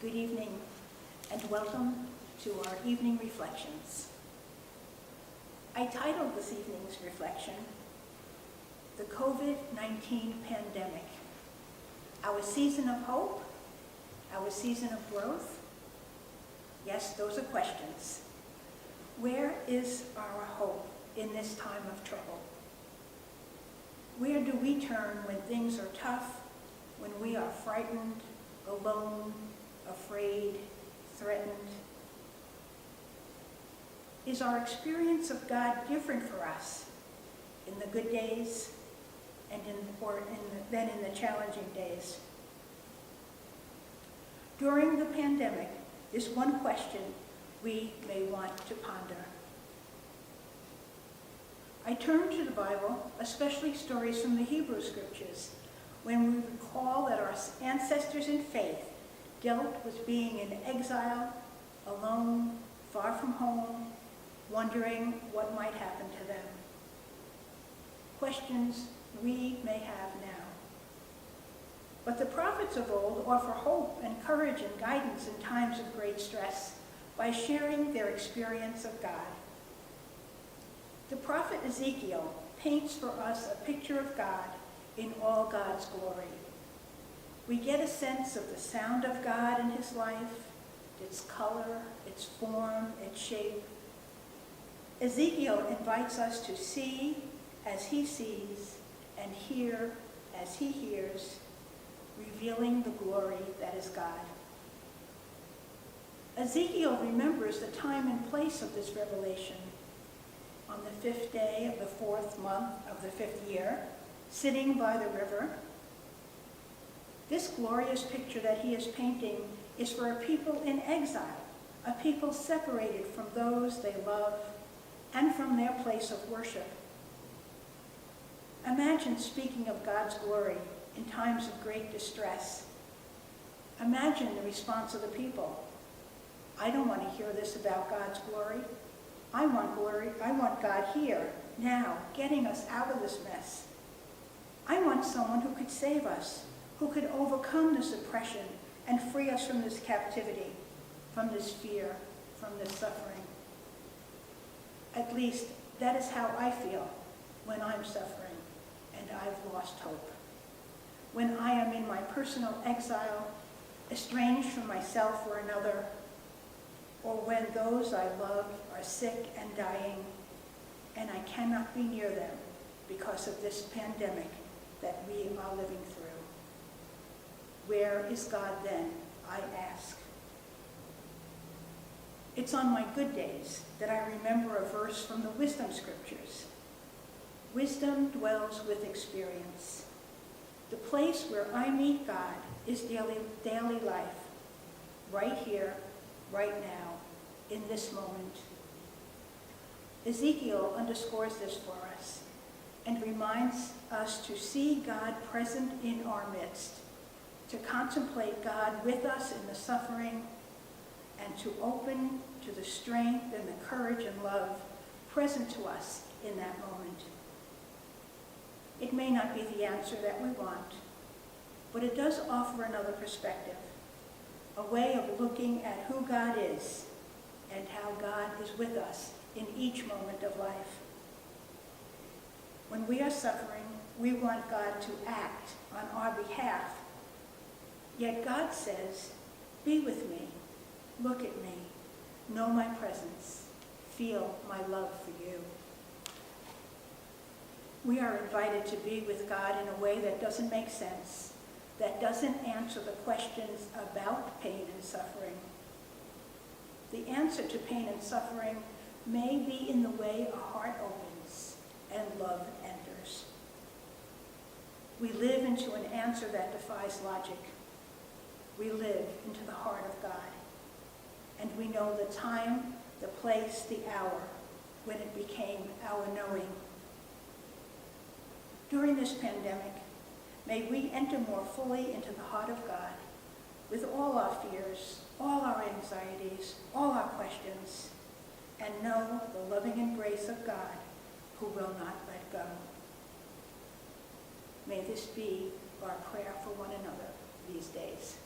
Good evening, and welcome to our evening reflections. I titled this evening's reflection, The COVID-19 Pandemic, Our Season of Hope, Our Season of Growth? Yes, those are questions. Where is our hope in this time of trouble? Where do we turn when things are tough, when we are frightened, alone, afraid, threatened? Is our experience of God different for us in the good days and than in the challenging days? During the pandemic, is one question we may want to ponder. I turn to the Bible, especially stories from the Hebrew Scriptures, when we recall that our ancestors in faith dealt with being in exile, alone, far from home, wondering what might happen to them. Questions we may have now. But the prophets of old offer hope and courage and guidance in times of great stress by sharing their experience of God. The prophet Ezekiel paints for us a picture of God in all God's glory. We get a sense of the sound of God in his life, its color, its form, its shape. Ezekiel invites us to see as he sees and hear as he hears, revealing the glory that is God. Ezekiel remembers the time and place of this revelation. On the 5th day of the 4th month of the 5th year, sitting by the river. This glorious picture that he is painting is for a people in exile, a people separated from those they love and from their place of worship. Imagine speaking of God's glory in times of great distress. Imagine the response of the people. I don't want to hear this about God's glory. I want glory. I want God here, now, getting us out of this mess. I want someone who could save us, who could overcome this oppression and free us from this captivity, from this fear, from this suffering. At least that is how I feel when I'm suffering and I've lost hope. When I am in my personal exile, estranged from myself or another, or when those I love are sick and dying, and I cannot be near them because of this pandemic that we are living through. Where is God then, I ask? It's on my good days that I remember a verse from the wisdom scriptures. Wisdom dwells with experience. The place where I meet God is daily life, right here, right now, in this moment. Ezekiel underscores this for us and reminds us to see God present in our midst, to contemplate God with us in the suffering, and to open to the strength and the courage and love present to us in that moment. It may not be the answer that we want, but it does offer another perspective, a way of looking at who God is and how God is with us in each moment of life. When we are suffering, we want God to act on our behalf. Yet God says, be with me, look at me, know my presence, feel my love for you. We are invited to be with God in a way that doesn't make sense, that doesn't answer the questions about pain and suffering. The answer to pain and suffering may be in the way a heart opens and love enters. We live into an answer that defies logic. We live into the heart of God. And we know the time, the place, the hour when it became our knowing. During this pandemic, may we enter more fully into the heart of God with all our fears, all our anxieties, all our questions, and know the loving embrace of God who will not let go. May this be our prayer for one another these days.